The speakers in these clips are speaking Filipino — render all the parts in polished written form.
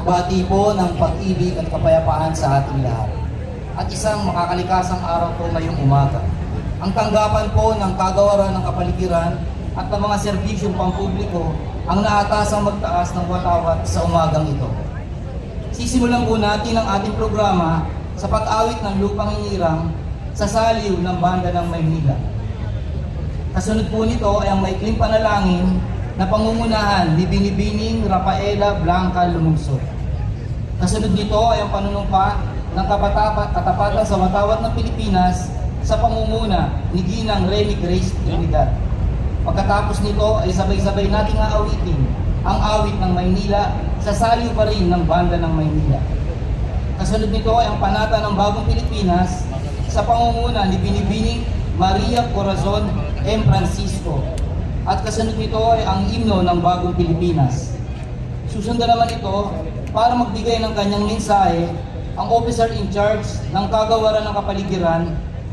Magbati po ng pag-ibig at kapayapaan sa ating lahat. At isang makakalikasang araw po ngayong umaga. Ang tanggapan po ng kagawaran ng kapaligiran at ng mga serbisyong pampubliko ang naatasang magtaas ng watawat sa umagang ito. Sisimulan po natin ang ating programa sa pag-awit ng lupang hinirang sa saliw ng Banda ng Maynila. Kasunod po nito ay ang maikling panalangin na pangungunahan ni Binibining Rafaela Blanca Lumungsod. Kasunod nito ay ang panunumpa ng katapatan sa watawat ng Pilipinas sa pangunguna ni Ginang Remy Grace Trinidad. Pagkatapos nito ay sabay-sabay nating aawitin ang awit ng Maynila sa saliw pa rin ng Banda ng Maynila. Kasunod nito ay ang panata ng Bagong Pilipinas sa pangunguna ni Binibining Maria Corazon M. Francisco. At kasunod nito ay ang himno ng Bagong Pilipinas. Susundan naman ito para magbigay ng kanyang mensahe ang officer in charge ng kagawaran ng kapaligiran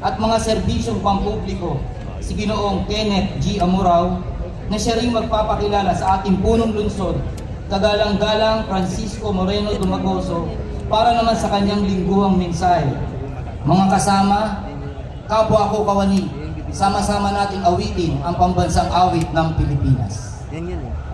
at mga serbisyong pampubliko, si Ginoong Kenneth G. Amurao, na siya ring magpapakilala sa ating punong lungsod, kagalang-galang Francisco Moreno Dumagoso, para naman sa kanyang lingguhang mensahe. Mga kasama, kapwa ko kawani, sama-sama nating awitin ang pambansang awit ng Pilipinas. Yan eh.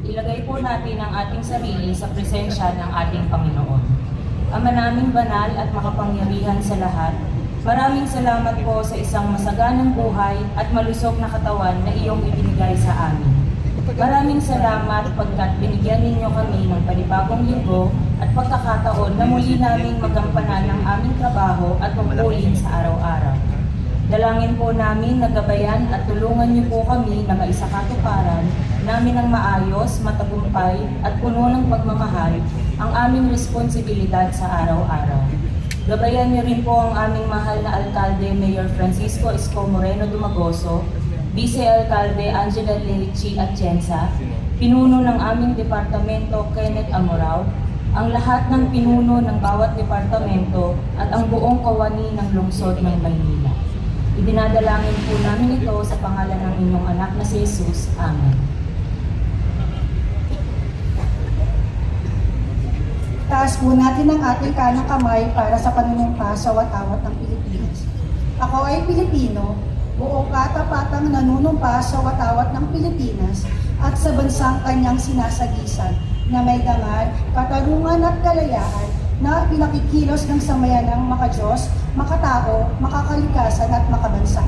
Ilagay po natin ang ating sarili sa presensya ng ating Panginoon. Ama naming banal at makapangyarihan sa lahat, maraming salamat po sa isang masaganang buhay at malusog na katawan na iyong ibinigay sa amin. Maraming salamat pagkat binigyan ninyo kami ng panibagong linggo at pagkakataon na muli naming magampanan ang aming trabaho at tungkulin sa araw-araw. Dalangin po namin na gabayan at tulungan niyo po kami na maisakatuparan namin ng maayos, matagumpay at puno ng pagmamahal ang aming responsibilidad sa araw-araw. Gabayan niyo rin po ang aming mahal na Alkalde Mayor Francisco Isko Moreno Dumagoso, Vice Alkalde Angela Lechi Atienza, pinuno ng aming departamento Kenneth Amurao, ang lahat ng pinuno ng bawat departamento at ang buong kawani ng lungsod ng Maynila. Idinadalangin po namin ito sa pangalan ng inyong anak na si Jesus. Amen. Taas po natin ang ating kanang kamay para sa panunumpa sa watawat ng Pilipinas. Ako ay Pilipino, buong katapatang nanunumpa sa watawat ng Pilipinas at sa bansang kanyang sinasagisan na may dangal, katarungan at kalayaan na pinakikilos ng samayanang makadiyos, makatao, makakalikasan at makabansa.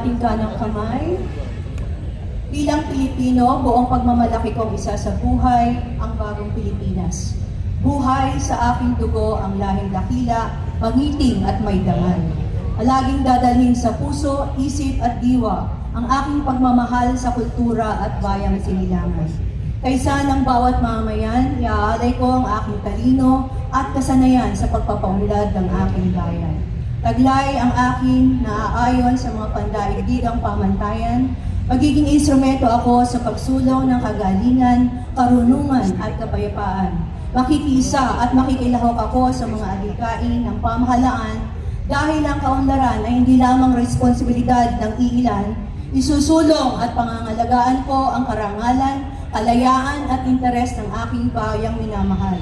ating kanang kamay. Bilang Pilipino, buong pagmamalaki kong isa sa buhay ang bagong Pilipinas. Buhay sa aking dugo ang lahing dakila, mangiting at may dangal. Palaging dadalhin sa puso, isip at diwa ang aking pagmamahal sa kultura at bayang sinilangan. Kaysa ng bawat mamayan, iaalay ko ang aking talino at kasanayan sa pagpapaunlad ng aking bayan. Taglay ang akin na aayon sa mga pandaigdigang pamantayan. Magiging instrumento ako sa pagsulong ng kagalingan, karunungan at kapayapaan. Makikiisa at makikilahok ako sa mga adhikain ng pamahalaan dahil ang kaunlaran ay hindi lamang responsibilidad ng iilan, isusulong at pangangalagaan ko ang karangalan, kalayaan at interes ng aking bayang minamahal.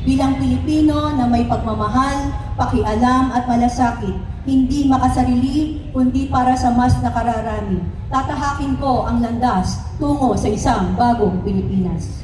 Bilang Pilipino na may pagmamahal, pakialam at malasakit, hindi makasarili kundi para sa mas nakararami. Tatahakin ko ang landas tungo sa isang bagong Pilipinas.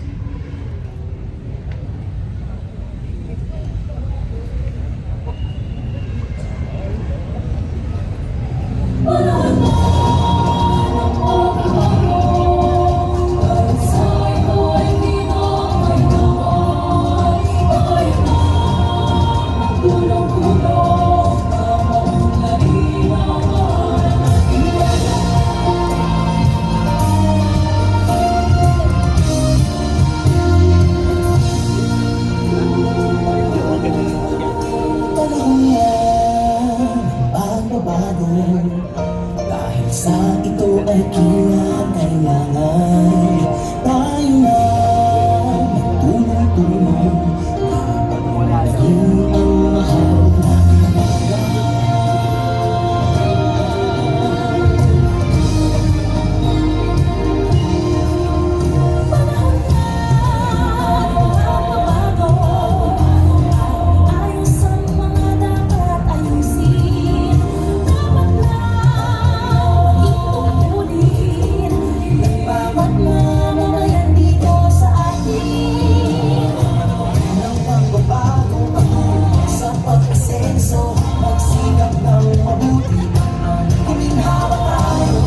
Dahil sa ito ay kinakailangan tayo na magtulong-tulong kapag naging ang mahal natin. Ayos ang mga dapat ayusin. Dapat na itutuloy ng bawat mamamayan dito sa atin. Ng pagbabago sa pag-asenso, magsikap ng mabuti. Kuminhawa tayo,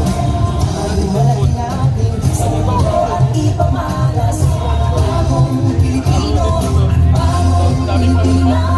paliwanag natin sa mundo at ipamalas. Bagong Pilipino, bagong Pilipinas.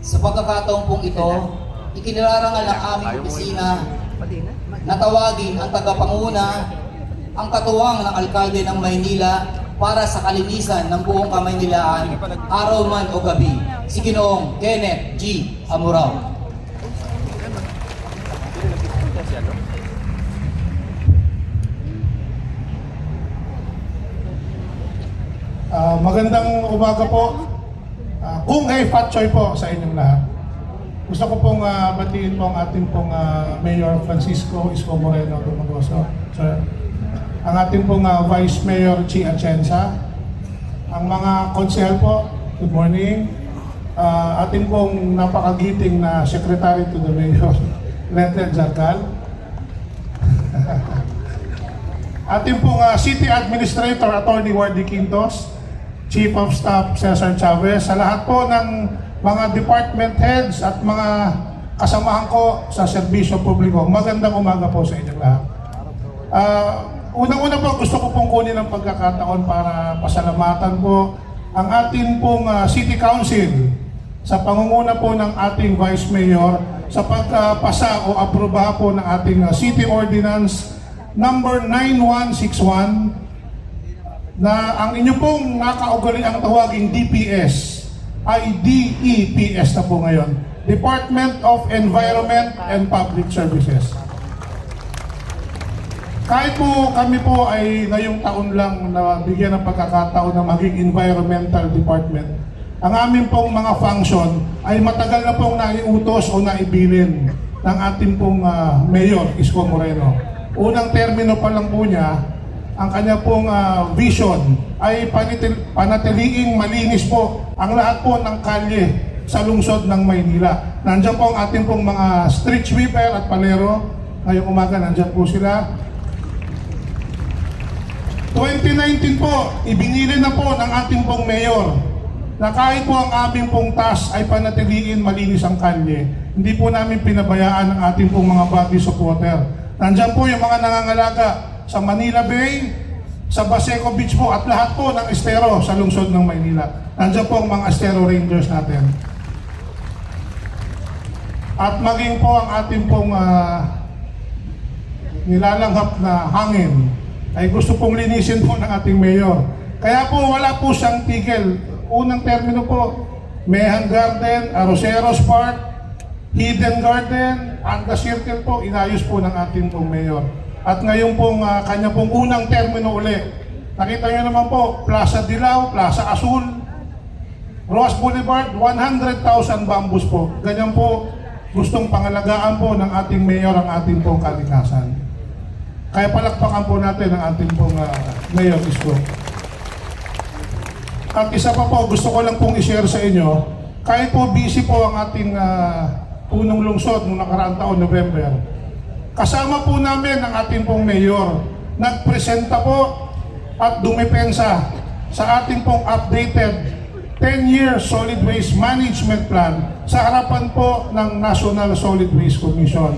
Sa pagkakataong pong ito, ikinilarangal ng aming opisina na tawagin ang tagapanguna, ang katuwang ng alkalde ng Maynila para sa kalinisan ng buong Kamaynilaan, araw man o gabi, si Ginoong Kenneth G. Amurao. Magandang umaga po. Kung Fat Choy po sa inyong lahat. Gusto ko pong batiin po ang ating pong Mayor Francisco Isko Moreno Dumagoso, sir. Ang ating pong Vice Mayor Chi Atienza. Ang mga konsehal po, good morning. ating pong napakagiting na Secretary to the Mayor, Leonard Jargal. Ating pong City Administrator, Attorney Wardy Quintos, Chief of Staff Cesar Chavez, sa lahat po ng mga department heads at mga kasamahan ko sa serbisyo publiko. Magandang umaga po sa inyong lahat. Unang-una po, gusto ko pong kunin ang pagkakataon para pasalamatan po ang ating pong City Council sa pangunguna po ng ating Vice Mayor sa pagpasa o aprobaha po ng ating City Ordinance number 9161 na ang inyo pong nakaugaliang tawaging DPS ay DEPS na po ngayon, Department of Environment and Public Services. Kahit po kami po ay ngayong taon lang na bigyan ng pagkakataon na maging Environmental Department, ang aming pong mga function ay matagal na pong naiutos o naibilin ng ating pong Mayor Isko Moreno. Unang termino pa lang po niya, ang kanya pong vision ay panatiliing malinis po ang lahat po ng kalye sa lungsod ng Maynila. Nandiyan po ang ating pong mga street sweeper at palero. Ngayong umaga nandiyan po sila. 2019 po, ibinili na po ng ating pong mayor na kahit po ang aming pong task ay panatiliin malinis ang kalye, hindi po namin pinabayaan ang ating pong mga body supporter. Nandiyan po yung mga nangangalaga sa Manila Bay, sa Baseco Beach po at lahat po ng estero sa lungsod ng Maynila. Nandiyan po ang mga estero rangers natin. At maging po ang ating pong nilalanghap na hangin ay gusto pong linisin po ng ating mayor. Kaya po wala po siyang tigil. Unang termino po, Mehan Garden, Aroseros Park, Hidden Garden, Anga Circle po, inayos po ng ating pong mayor. At ngayon pong kanya pong unang termino ulit. Nakita nyo naman po, Plaza Dilaw, Plaza Azul, Roas Boulevard, 100,000 bambus po. Ganyan po, gustong pangalagaan po ng ating mayor ang ating pong kalikasan. Kaya palakpakan po natin ang ating pong Mayor Isko. At isa pa po, gusto ko lang pong i-share sa inyo, kahit po busy po ang ating punong lungsod noong nakaraang taon, November, kasama po namin ang ating pong mayor. Nagpresenta po at dumipensa sa ating pong updated 10-year Solid Waste Management Plan sa harapan po ng National Solid Waste Commission.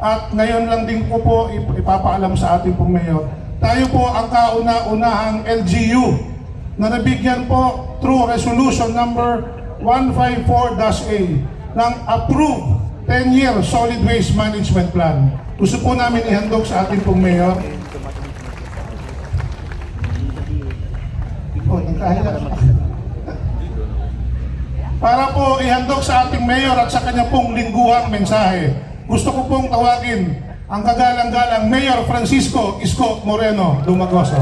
At ngayon lang din ko po ipapaalam sa ating pong mayor, tayo po ang kauna-unahang LGU na nabigyan po through resolution number 154-A ng approved 10-year Solid Waste Management Plan. Gusto po namin ihandog sa ating pong mayor. Para po ihandog sa ating mayor at sa kanya pong lingguhang mensahe, gusto ko pong tawagin ang kagalang-galang Mayor Francisco Isko Moreno Dumagoso.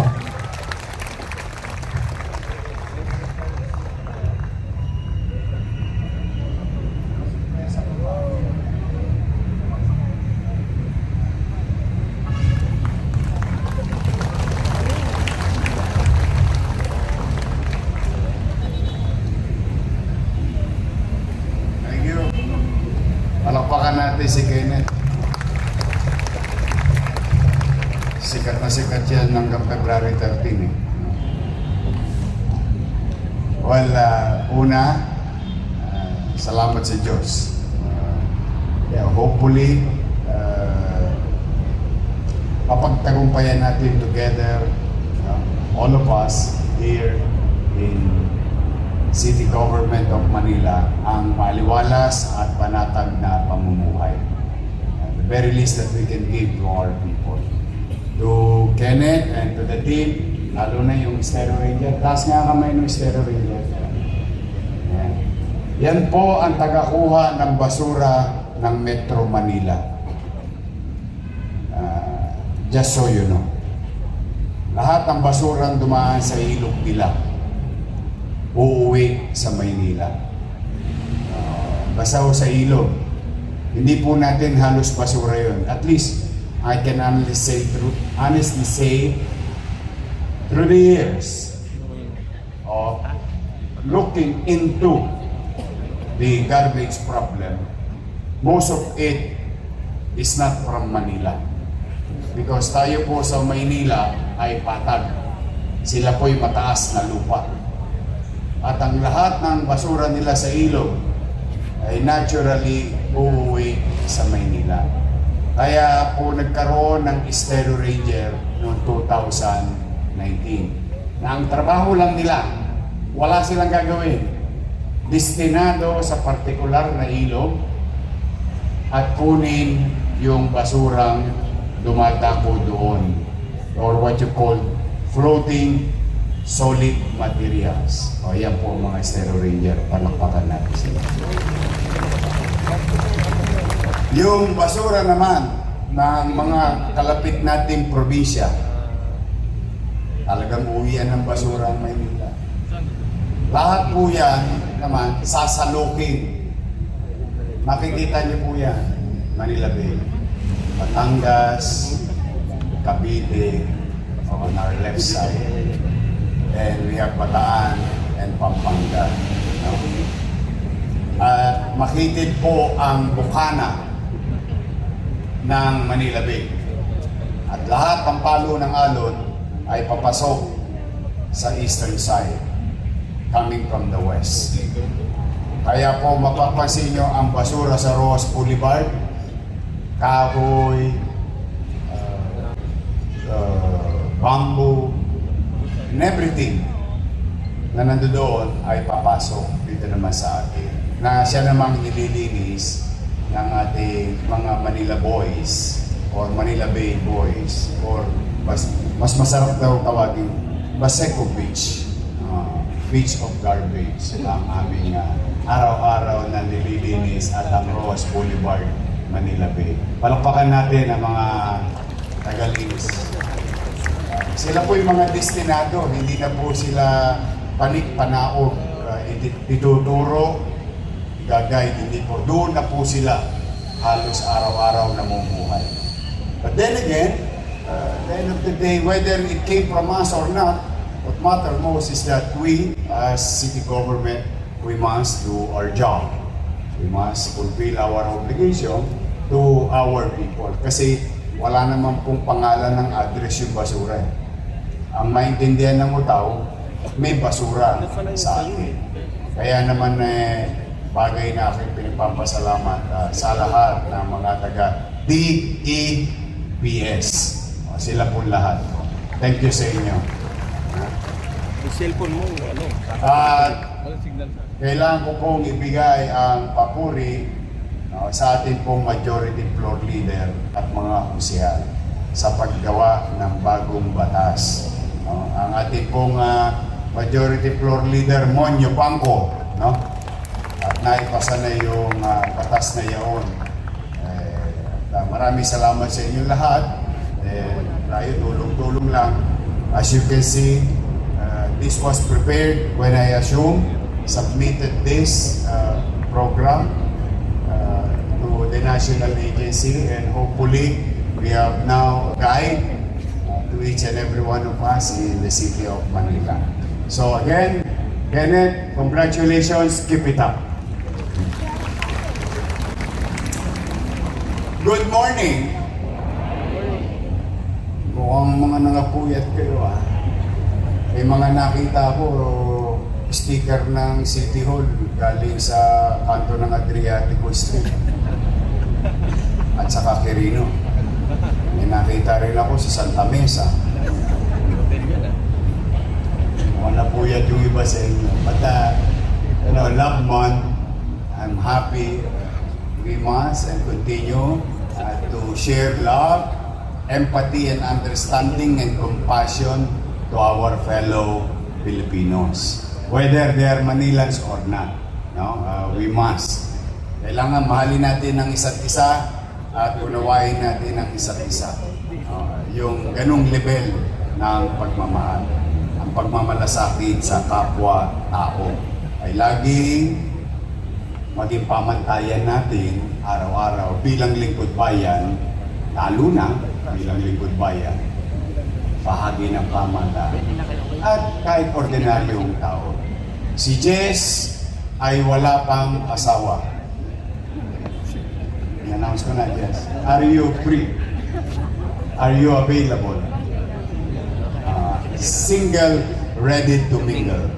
Palakpakan natin si Kenneth. Sikat na sikat yan hanggang February 13. Well, salamat sa Diyos. Hopefully, mapagtagumpayan natin together, all of us here in City Government of Manila, ang maliwalas at panatag na pamumuhay. The very least that we can give to our people. To Kenneth and to the team, lalo na yung Estero Ranger. Taas nga kamay ng Estero Ranger. Yan. Yan po ang tagakuha ng basura ng Metro Manila. Just so you know. Lahat ng basurang dumaan sa ilog nila uuwi sa Maynila. Basta sa ilog. Hindi po natin halos basura yun. At least, I can honestly say, through the years of looking into the garbage problem, most of it is not from Manila. Because tayo po sa Maynila ay patag. Sila po'y mataas na lupa. At ang lahat ng basura nila sa ilog ay naturally uuwi sa Maynila. Kaya po nagkaroon ng Estero Ranger noong 2019. Na ang trabaho lang nila, wala silang gagawin. Destinado sa partikular na ilog at kunin yung basurang dumadako doon, or what you call floating solid materials. O yan po mga Estero Ranger, palakpakan natin sila. Yung basura naman ng mga kalapit nating probinsya, talagang uwian ng basura ang Maynila. Lahat po yan naman sasalukin. Makikita niyo po yan, Manila Bay, Batangas, Cavite, on our left side. And we have Bataan and Pampanga. No? At makitid po ang bukana ng Manila Bay. At lahat ng palo ng alon ay papasok sa eastern side, coming from the west. Kaya po mapapansin nyo ang basura sa Roas Boulevard, kahoy, bamboo, and everything na nandoon ay papasok dito naman sa atin. Na siya namang nililinis ng ating mga Manila boys or Manila Bay boys, or mas masarap daw tawagin Baseco Beach, beach of garbage ang aming araw-araw na nililinis at ang Roas Boulevard, Manila Bay. Palakpakan natin ang mga tagalinis. Sila po yung mga destinado, hindi na po sila panik-panaog, ituturo, gagay, hindi po. Doon na po sila halos araw-araw namumuhay. But then again, at the end of the day, whether it came from us or not, what matters most is that we, as city government, we must do our job. We must fulfill our obligation to our people. Kasi wala naman pong pangalan ng address yung basura. Ang maintindihan ng tao, may basura sa atin. Kaya naman bagay na aking pinapampasalamat sa lahat ng mga taga DEPS. Sila po lahat. Thank you sa inyo. Yung cellphone mo, ano? At kailangan ko pong ibigay ang papuri sa ating pong majority floor leader at mga opisyal sa paggawa ng bagong batas. Ang ating pong majority floor leader, Monyo Pangco, no? At naipasa na yung batas na yaon. Maraming salamat sa inyo lahat. Tayo tulong-tulong lang. As you can see, this was prepared when I submitted this program to the national agency, and hopefully we have now a guide to each and every one of us in the city of Manila. So again, Kenneth, congratulations, keep it up. Good morning. Mukhang mga nangapuyat kayo May mga nakita ko sticker ng City Hall galing sa kanto ng Adriatico Street at saka Quirino. May nakita rin ako sa Santa Mesa. Mukhang napuyat yung iba sa inyo. But love month, I'm happy. We must and continue to share love, empathy and understanding and compassion to our fellow Filipinos. Whether they are Manilans or not, we must. Kailangan mahalin natin ang isa't isa at unawain natin ang isa't isa. Yung ganung level ng pagmamahal, ang pagmamalasakit sa kapwa-tao ay laging maging pamantayan natin araw-araw bilang lingkod bayan, lalo na bilang lingkod bayan, bahagi ng pamahalaan at kahit ordinaryong tao. Si Jess ay wala pang asawa. I-announce ko na, Jess. Are you free? Are you available? Single, ready to mingle.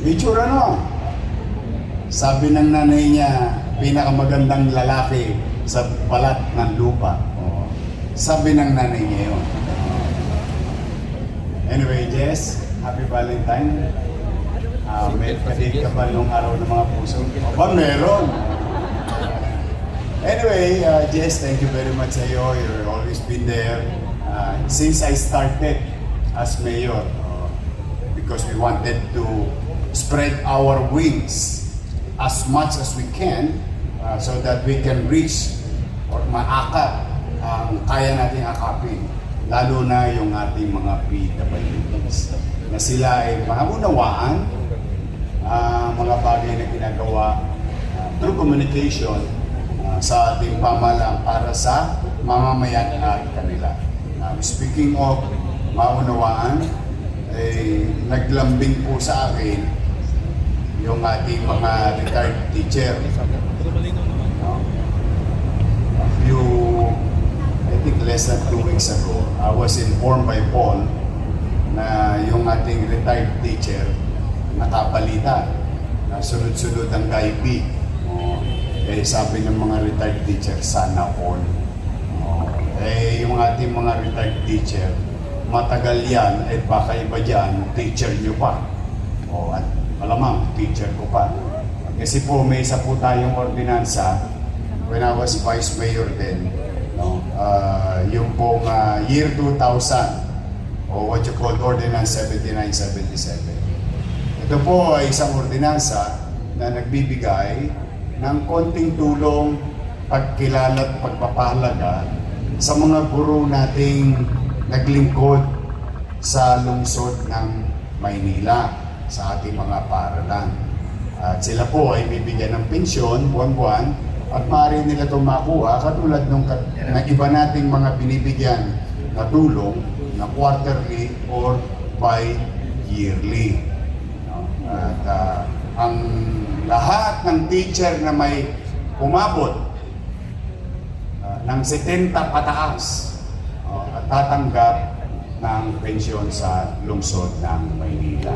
Itsura no? Sabi ng nanay niya, pinakamagandang lalaki sa balat ng lupa. Oh. Sabi ng nanay niya yun. Anyway, Jess, happy Valentine. May padid ka ba nung araw ng mga puso? Aba, meron! Anyway, Jess, thank you very much sa iyo. You've always been there. Since I started as mayor, because we wanted to spread our wings as much as we can so that we can reach or maakap ang kaya nating akapin, lalo na yung ating mga PWDs, na sila ay maunawaan mga bagay na ginagawa through communication sa ating pamahalaan para sa mamamayan at kanila. Speaking of maunawaan, naglambing po sa akin yung ating mga retired teacher. I think less than 2 weeks ago, I was informed by Paul na yung ating retired teacher nakabalita na sunod-sunod ang Gaibi. Sabi ng mga retired teacher, sana all. Yung ating mga retired teacher, matagal yan, baka iba dyan, teacher nyo pa. At malamang, teacher ko pa. Kasi po, may isa po tayong ordinansa when I was vice mayor then, yung pong year 2000, o what you call Ordinance 7977. Ito po ay isang ordinansa na nagbibigay ng konting tulong, pagkilala at pagpapahalaga sa mga guro nating naglingkod sa lungsod ng Maynila, sa ating mga paaralan. At sila po ay bibigyan ng pensyon buwan-buwan at maaari nila itong makuha katulad ng iba nating mga binibigyan na tulong na quarterly or bi-yearly. At ang lahat ng teacher na may umabot ng 70 pataas at tatanggap ng pensyon sa lungsod ng Maynila.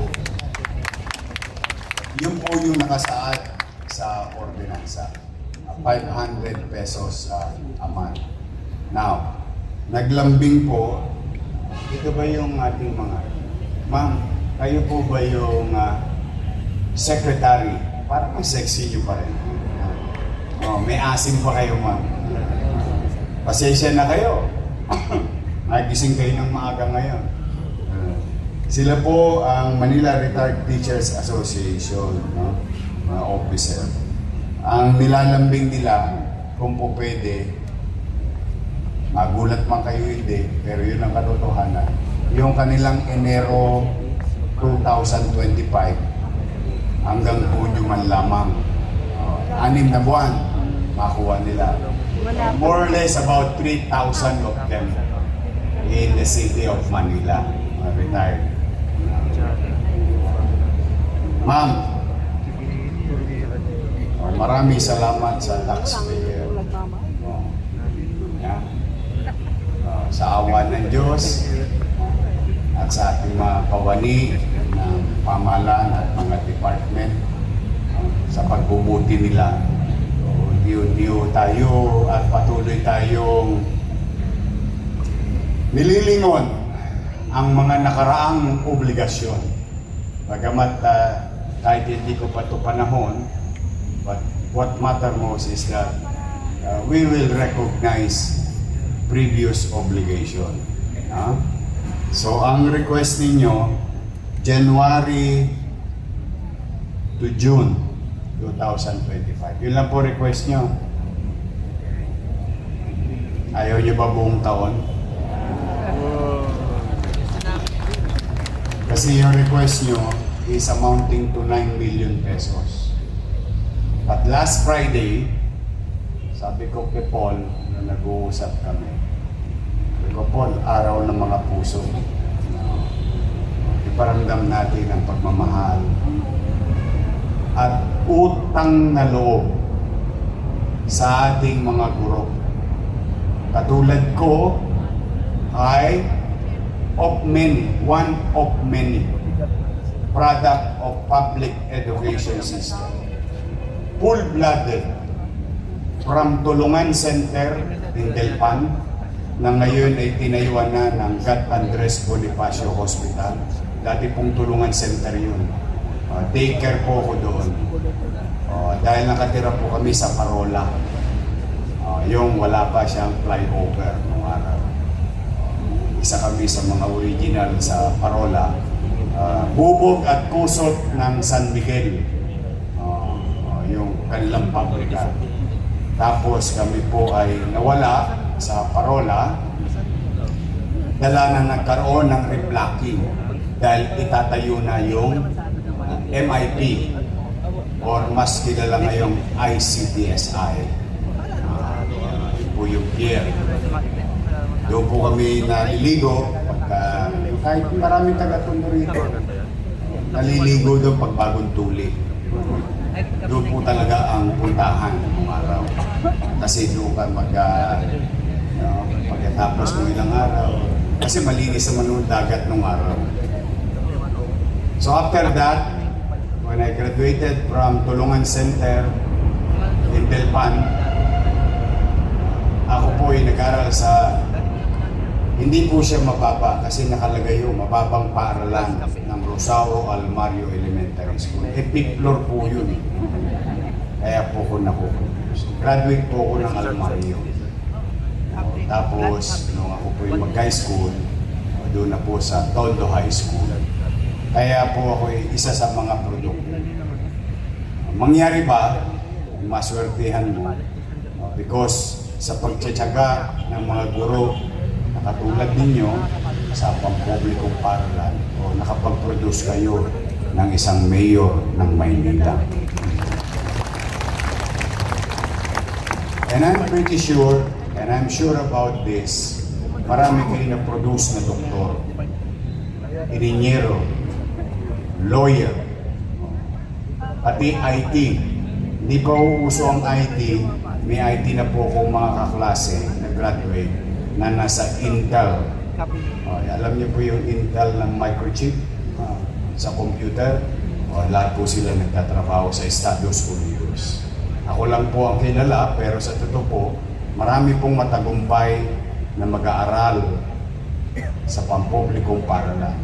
Yun po yung nakasaad sa ordinansa. 500 pesos a month. Now, naglambing po, ito ba yung ating mga, ma'am, kayo po ba yung secretary? Parang ang sexy nyo pa rin. May asim pa kayo, ma'am. Pasensya na kayo. Nagising kayo ng maaga ngayon. Sila po ang Manila Retired Teachers Association, mga officer. Ang nilalambing nila, kung po pwede, magulat man kayo hindi, pero yun ang katotohanan. Yung kanilang Enero 2025 hanggang Hunyo man lamang, 6 na buwan, makuha nila. More or less about 3,000 of them in the city of Manila, retired. Ma'am, maraming salamat sa taxpayer. Sa awa ng Diyos at sa ating mga kawani ng pamahalaan at mga department sa pagbubuti nila. Diyo tayo at patuloy tayong nililingon ang mga nakaraang obligasyon. Bagamat kahit hindi ko pa ito panahon, but what matter most is that we will recognize previous obligation. So ang request ninyo, January to June 2025. Yun lang po request nyo. Ayaw nyo ba buong taon? Kasi yung request nyo is amounting to 9 million pesos. But last Friday, sabi ko kay Paul, na nag-uusap kami, sabi ko, Paul, araw ng mga puso. iparamdam natin ang pagmamahal at utang na loob sa ating mga guro. Katulad ko ay one of many product of public education system. Full-blooded from Tulungan Center in Delpan na ngayon ay tinayuan na ng Gat Andres Bonifacio Hospital. Dati pong Tulungan Center yun. Take care po ako doon. Dahil nakatira po kami sa Parola. Yung wala pa siyang flyover nung araw. Isa kami sa mga original sa Parola. Bubog at kusot ng San Miguel. Yung kanilang pabrika. Tapos kami po ay nawala sa Parola. Dala na nagkaroon ng reblocking dahil itatayo na yung MIP or mas kilala ngayong ICTSI. Po yung pier. Doon po kami naliligo pagka kahit maraming taga-tundo rito. Naliligo doon pag bagong tuli. Doon po talaga ang puntahan ng araw. Kasi doon ka pagkatapos ng ilang araw. Kasi malinis naman yung dagat ng araw. So after that, when I graduated from Tulungan Center in Delpan, ako po ay nag-aral sa, hindi po siya mababa kasi nakalagay yung mababang paaralan ng Rosauro Almario Elementary School. Epic floor po yun. Kaya po ko nakukumpos. Graduate po ako ng Almario. Tapos, nung ako po yung mag-high school, doon na po sa Tondo High School. Kaya po ako ay isa sa mga produkto. Mangyari ba, maswertihan mo, because sa pagtsatsaga ng mga guro na katulad ninyo sa pampublikong paaralan o nakapag-produce kayo ng isang mayor ng Maynila. And I'm pretty sure, and I'm sure about this, marami kayo na-produce na doktor, ininyero, lawyer, pati IT. Hindi pa uuso ang IT, may IT na po akong mga kaklase na graduate na nasa Intel. Alam niyo po yung Intel ng microchip sa computer. Lahat po sila nagtatrabaho sa Estados Unidos. Ako lang po ang kilala, pero sa totoo po, marami pong matagumpay na mag-aaral sa pampublikong paaralan.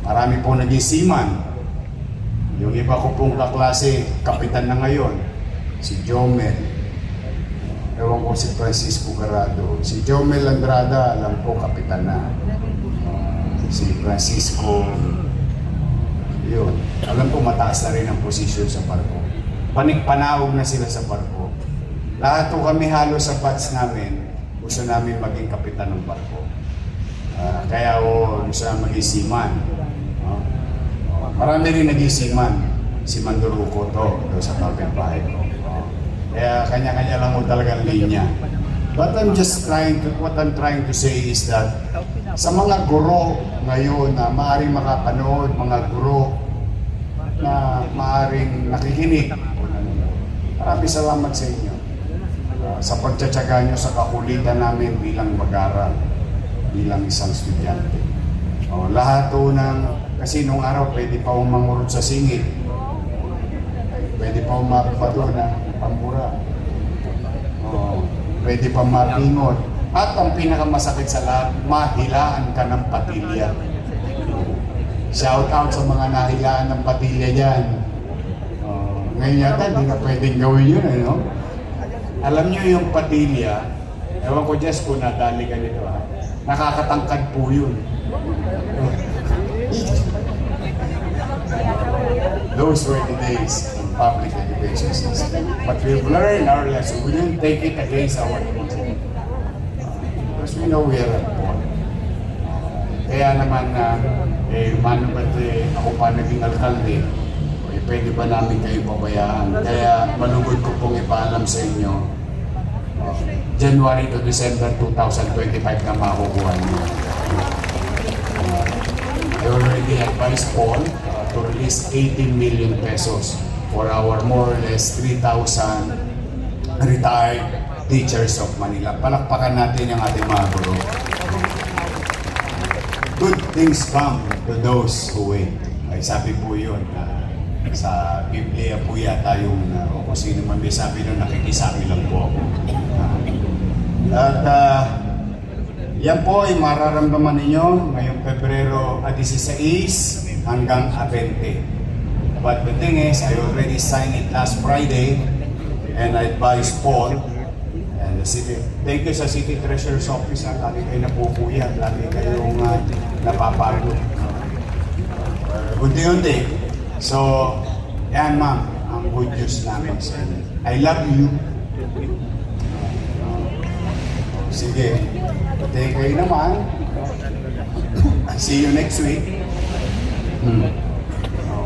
Marami pong naging seaman. Yung iba ko pong kaklase, kapitan na ngayon, si Jomel. Ewan ko si Francisco Garado. Si Jomel Andrada, alam ko, kapitan na. Si Francisco, yun. Alam ko, mataas na rin ang posisyon sa barko. Panik-panawag na sila sa barko. Lahat po kami halos sa batch namin, gusto namin maging kapitan ng barko. Kaya gusto namin maging seaman. Marami rin naging seaman. Si Manduruko to sa kapitbahay ko. Kaya kanya-kanya lang mo talagang linya. But what I'm trying to say is that sa mga guro ngayon na maaaring makapanood, mga guro na maaaring nakikinig, maraming salamat sa inyo sa pagtsatsaga nyo sa kakulitan namin bilang mag-aral, bilang isang estudyante. Lahat kasi nung araw pwede pa umangurot sa singit, pwede pa umapato ng pambura. Pwede pa mapingot. At ang pinakamasakit sa lahat, mahilaan ka ng patilya. Shout out sa mga nahilaan ng patilya dyan. Ngayon yata, hindi na pwedeng gawin yun, no? Alam nyo yung patilya, ewan ko Jess kung nadali ka nito, nakakatangkad po yun. Those were the days in public education system. But we've learned our lesson. We didn't take it against our teachers. Because we know we are at fault. Kaya naman mano ba't ako pa naging alkalde, pwede ba namin kayo pabayaan? Kaya malugod ko pong ipaalam sa inyo, January to December 2025 na makukuha niyo. I already have advised Paul to release 18 million pesos for our more or less 3,000 retired teachers of Manila. Palakpakan natin ang ating mga guro. Good things come to those who wait. Ay sabi po yun, sa Biblia po yata yung kung sino man may sabi nun, nakikisabi lang po ako. At yan po ay mararamdaman ninyo ngayong Pebrero 16 hanggang 20. But the thing is, I already signed it last Friday and I advised Paul and the city. Thank you sa City Treasurer's Office. Lagi kayo napupuyat, lagi kayong napapagod. Unti-unti. So, yan ma'am, ang good news namin sa inyo. I love you. Sige, pati kayo naman. See you next week.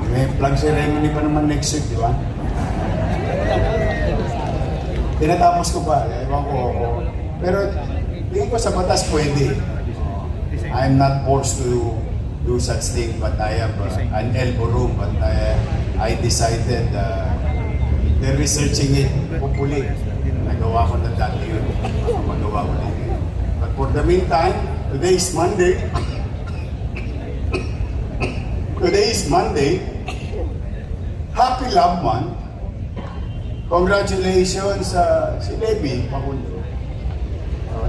May flag ceremony pa naman next week, di ba? Tinatapos ko pa, ewan ko ako. Pero, tingin ko sa batas pwede. I'm not forced to do such thing, but I have an elbow room, but I decided they're researching it, hopefully. Nagawa ko na dati yun. Magawa ko na yun. But for the meantime, today is Monday. Today is Monday. Happy Love Month. Congratulations si Levi Pakundo.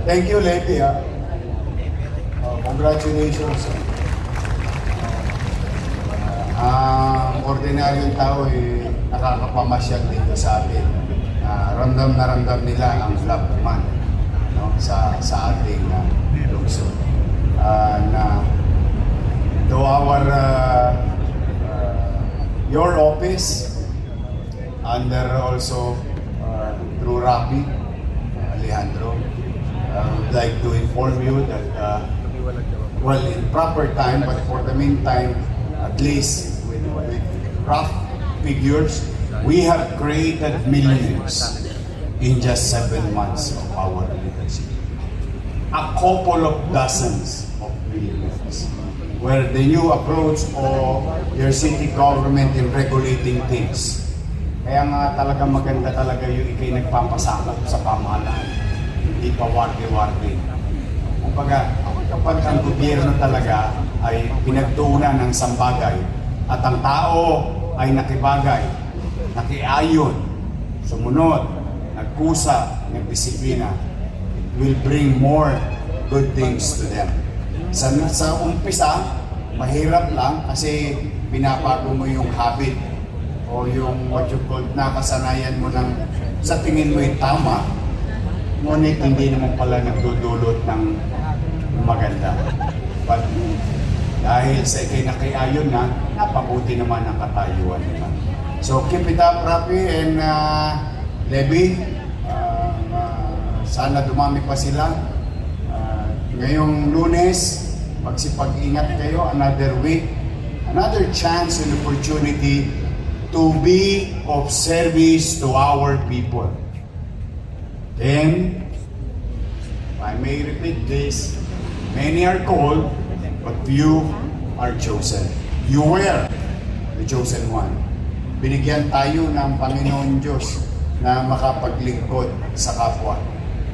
Thank you, Levi. Congratulations. Ang ordinaryong tao ay nakakapamasyal dito sa atin. Ramdam na ramdam nila ang Love Month, no? sa ating lungsod. To our your office, under also through Rapi, Alejandro, I would like to inform you that well, in proper time, but for the meantime, at least with rough figures, we have created millionaires in just 7 months of our leadership. A couple of dozens of millionaires, where the new approach of your city government in regulating things. Kaya nga talaga maganda talaga yung ikay nagpapasakop sa pamahalaan, hindi pa warte-warte. Kumbaga, kapag ang gobyerno talaga ay pinagtuunan ng sambagay at ang tao ay nakibagay, nakiayon, sumunod, nagkusa, nagdisiplina, it will bring more good things to them. Sa umpisa, mahirap lang kasi binabago mo yung habit o yung what you call nakasanayan mo ng sa tingin mo yung tama, ngunit hindi naman pala nagdudulot ng maganda. But dahil sa ikinakiayon na, napabuti naman ang katayuan nila. So keep it up, Rapi and Levi. Sana dumami pa sila. Ngayong Lunes, magsipag-ingat kayo, another week, another chance and opportunity to be of service to our people. And I may repeat this, many are called, but few are chosen. You were the chosen one. Binigyan tayo ng Panginoon Diyos na makapaglingkod sa kapwa.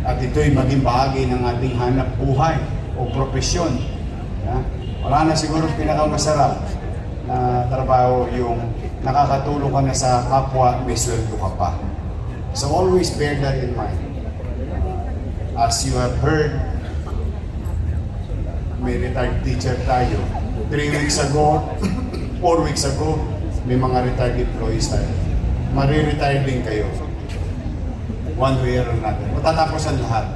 At ito'y maging bahagi ng ating hanap buhay o propesyon. Wala na siguro pinakamasarap na trabaho yung nakakatulong ka na sa kapwa, may sweldo ka pa. So always bear that in mind. As you have heard, may retired teacher tayo. 3 weeks ago, 4 weeks ago, may mga retired employees tayo. Mari-retire din kayo. One way or another. Matatapos ang lahat.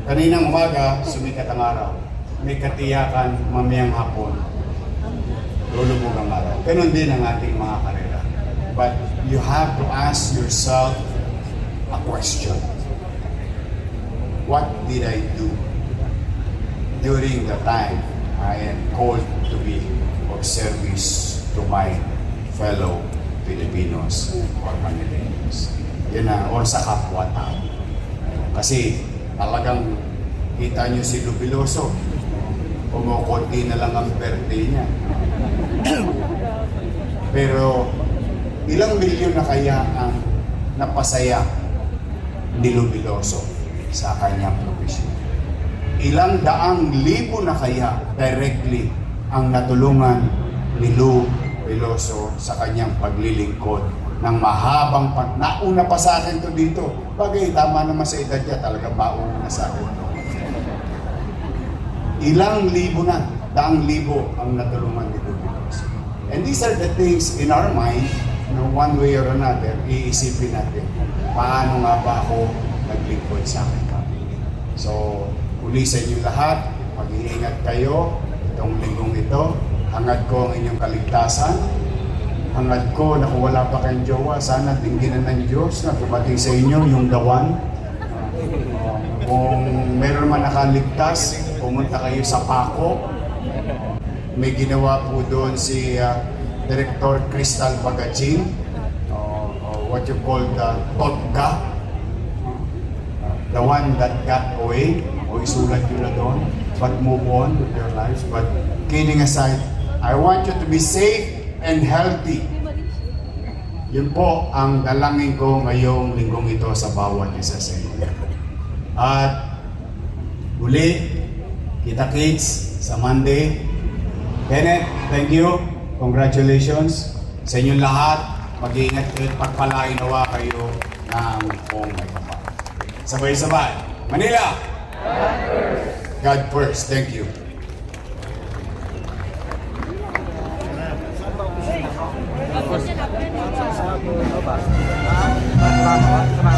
Kaninang umaga, sumikat ang araw. May katiyakan mamayang hapon. Lulubog ang araw. Ganun din ang ating mga karera. But you have to ask yourself a question. What did I do during the time I am called to be of service to my fellow Filipinos or Manileños? Yan na, or sa kapwa-tao. Kasi talagang kita nyo si Lubiloso, umukot puti na lang ang birthday niya. Pero ilang milyon na kaya ang napasaya ni Lubiloso sa kanyang profesyon? Ilang daang libo na kaya directly ang natulungan ni Lu Veloso sa kanyang paglilingkod ng mahabang nauna pa sa akin to dito. Bagay, tama naman sa edad niya, talaga mauna sa akin to. Ilang libo na, daang libo ang natulungan ni Lu Veloso. And these are the things in our mind, one way or another, iisipin natin, paano nga ba ako naglingkod sa akin family. So, uli sa inyo lahat, mag-iingat kayo itong linggong ito. Hangad ko ang inyong kaligtasan. Hangad ko na kung wala pa kayong jowa, sana tingginan ng Diyos na tumating sa inyo yung the one. Kung meron man nakaligtas, pumunta kayo sa Paco. May ginawa po doon si Director Crystal Bagachin, what you call the Totga, the one that got away, o isulat yun na doon, but move on with your lives. But kidding aside, I want you to be safe and healthy. Yun po ang dalangin ko ngayong linggong ito sa bawat isa sa inyo. At uli, kita-kits sa Monday. Kenneth, thank you. Congratulations sa inyong lahat. Mag-iingat kayo at pagpalain nawa kayo ng buong may kapal. Sabay-sabay. Manila! God first. Thank you. Sama